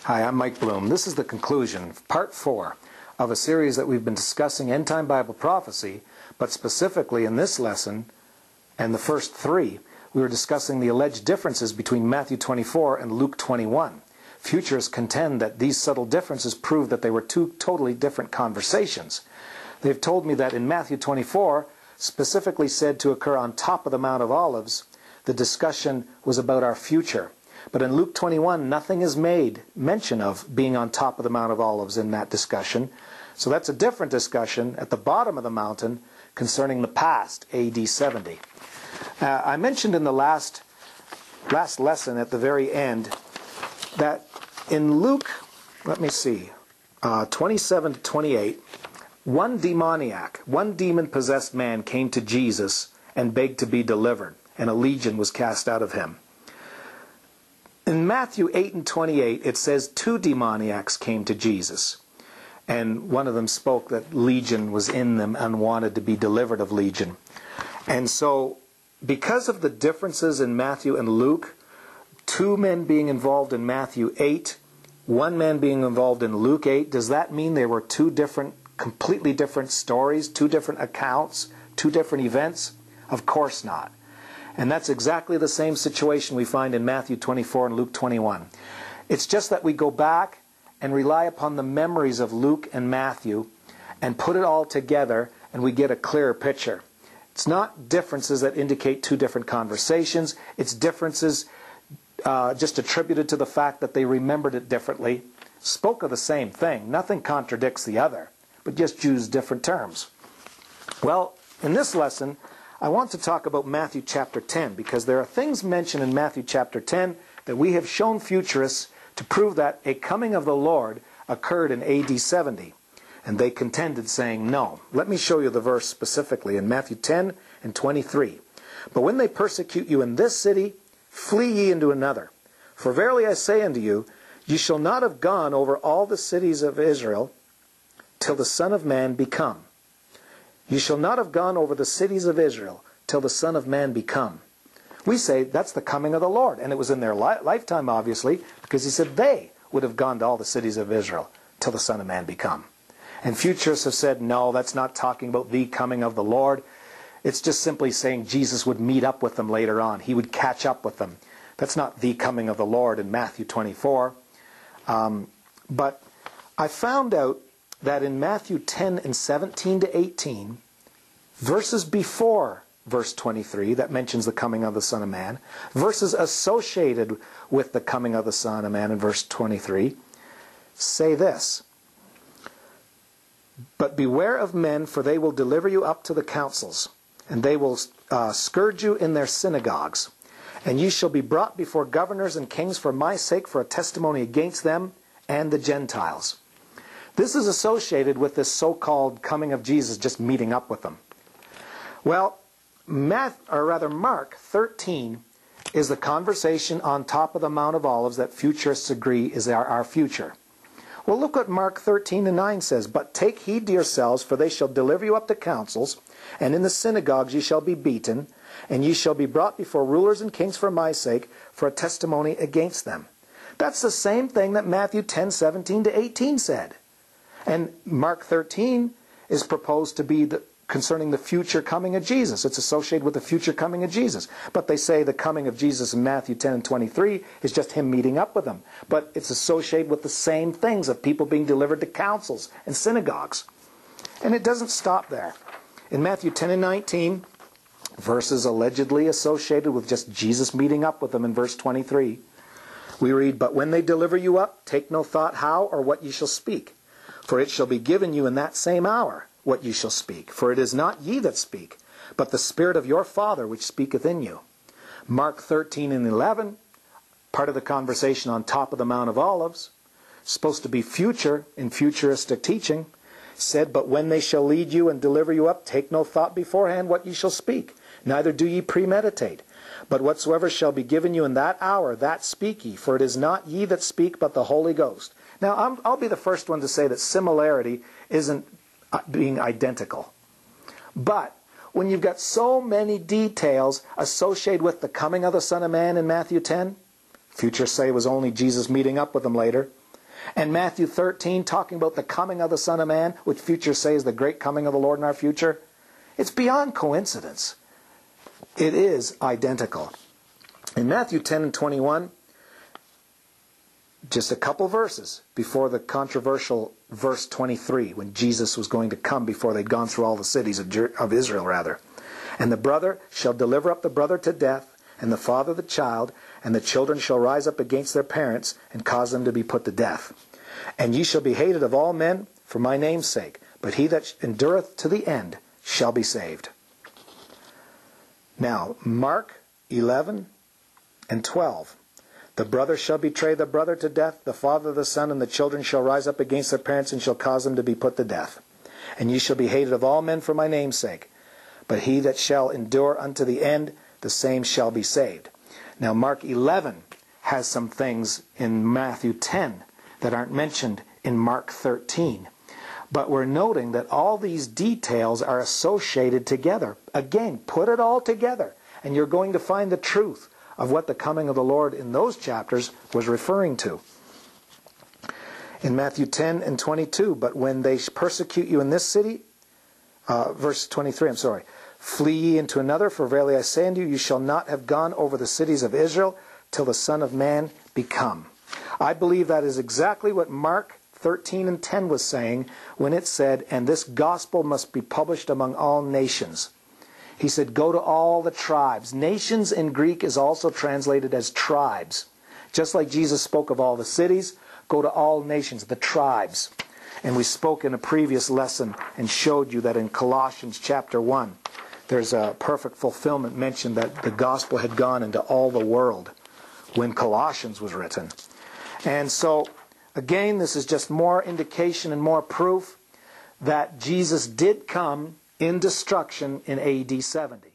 Hi, I'm Mike Blume. This is the conclusion, part 4, of a series that we've been discussing end-time Bible prophecy, but specifically in this lesson and the first 3, we were discussing the alleged differences between Matthew 24 and Luke 21. Futurists contend that these subtle differences prove that they were two totally different conversations. They've told me that in Matthew 24, specifically said to occur on top of the Mount of Olives, the discussion was about our future. But in Luke 21, nothing is made mention of being on top of the Mount of Olives in that discussion. So that's a different discussion at the bottom of the mountain concerning the past, AD 70. I mentioned in the last lesson at the very end that in Luke, 27 to 28, one demon-possessed man came to Jesus and begged to be delivered, and a legion was cast out of him. In Matthew 8 and 28, it says 2 demoniacs came to Jesus, and one of them spoke that legion was in them and wanted to be delivered of legion. And so, because of the differences in Matthew and Luke, 2 men being involved in Matthew 8, 1 man being involved in Luke 8, does that mean they were 2 different, completely different stories, 2 different accounts, 2 different events? Of course not. And that's exactly the same situation we find in Matthew 24 and Luke 21. It's just that we go back and rely upon the memories of Luke and Matthew and put it all together and we get a clearer picture. It's not differences that indicate 2 different conversations. It's differences just attributed to the fact that they remembered it differently, spoke of the same thing. Nothing contradicts the other, but just use different terms. Well, in this lesson, I want to talk about Matthew chapter 10 because there are things mentioned in Matthew chapter 10 that we have shown futurists to prove that a coming of the Lord occurred in AD 70. And they contended saying no. Let me show you the verse specifically in Matthew 10 and 23. But when they persecute you in this city, flee ye into another. For verily I say unto you, ye shall not have gone over all the cities of Israel till the Son of Man be come. You shall not have gone over the cities of Israel till the Son of Man be come. We say that's the coming of the Lord. And it was in their lifetime, obviously, because he said they would have gone to all the cities of Israel till the Son of Man be come. And futurists have said, no, that's not talking about the coming of the Lord. It's just simply saying Jesus would meet up with them later on. He would catch up with them. That's not the coming of the Lord in Matthew 24. But I found out that in Matthew 10 and 17 to 18, verses before verse 23 that mentions the coming of the Son of Man, verses associated with the coming of the Son of Man in verse 23, say this: But beware of men, for they will deliver you up to the councils, and they will scourge you in their synagogues. And ye shall be brought before governors and kings for my sake, for a testimony against them and the Gentiles. This is associated with this so-called coming of Jesus, just meeting up with them. Well, Mark 13 is the conversation on top of the Mount of Olives that futurists agree is our future. Well, look what Mark 13 and 9 says. But take heed to yourselves, for they shall deliver you up to councils, and in the synagogues ye shall be beaten, and ye shall be brought before rulers and kings for my sake, for a testimony against them. That's the same thing that Matthew 10, 17 to 18 said. And Mark 13 is proposed to be concerning the future coming of Jesus. It's associated with the future coming of Jesus. But they say the coming of Jesus in Matthew 10 and 23 is just him meeting up with them. But it's associated with the same things of people being delivered to councils and synagogues. And it doesn't stop there. In Matthew 10 and 19, verses allegedly associated with just Jesus meeting up with them in verse 23, we read, But when they deliver you up, take no thought how or what ye shall speak. For it shall be given you in that same hour what ye shall speak. For it is not ye that speak, but the Spirit of your Father which speaketh in you. Mark 13 and 11, part of the conversation on top of the Mount of Olives, supposed to be future in futuristic teaching, said, But when they shall lead you and deliver you up, take no thought beforehand what ye shall speak, neither do ye premeditate. But whatsoever shall be given you in that hour, that speak ye, for it is not ye that speak, but the Holy Ghost. Now, I'll be the first one to say that similarity isn't being identical. But when you've got so many details associated with the coming of the Son of Man in Matthew 10, futurists say it was only Jesus meeting up with them later, And Matthew 13, talking about the coming of the Son of Man, which Futurists say is the great coming of the Lord in our future. It's beyond coincidence. It is identical. In Matthew 10 and 21, just a couple verses before the controversial verse 23, when Jesus was going to come before they'd gone through all the cities of Israel, rather. And the brother shall deliver up the brother to death, and the father the child, and the children shall rise up against their parents, and cause them to be put to death. And ye shall be hated of all men for my name's sake, but he that endureth to the end shall be saved. Now, Mark 11 and 12. The brother shall betray the brother to death, the father the son, and the children shall rise up against their parents, and shall cause them to be put to death. And ye shall be hated of all men for my name's sake, but he that shall endure unto the end, the same shall be saved. Now, Mark 11 has some things in Matthew 10 that aren't mentioned in Mark 13. But we're noting that all these details are associated together. Again, put it all together, and you're going to find the truth of what the coming of the Lord in those chapters was referring to. In Matthew 10 and 22, but when they persecute you in this city, verse 23, flee ye into another, for verily I say unto you, you shall not have gone over the cities of Israel till the Son of Man be come. I believe that is exactly what Mark 13 and 10 was saying when it said, and this gospel must be published among all nations. He said, go to all the tribes. Nations in Greek is also translated as tribes. Just like Jesus spoke of all the cities, go to all nations, the tribes. And we spoke in a previous lesson and showed you that in Colossians chapter 1, there's a perfect fulfillment mentioned that the gospel had gone into all the world when Colossians was written. And so, again, this is just more indication and more proof that Jesus did come in destruction in AD 70.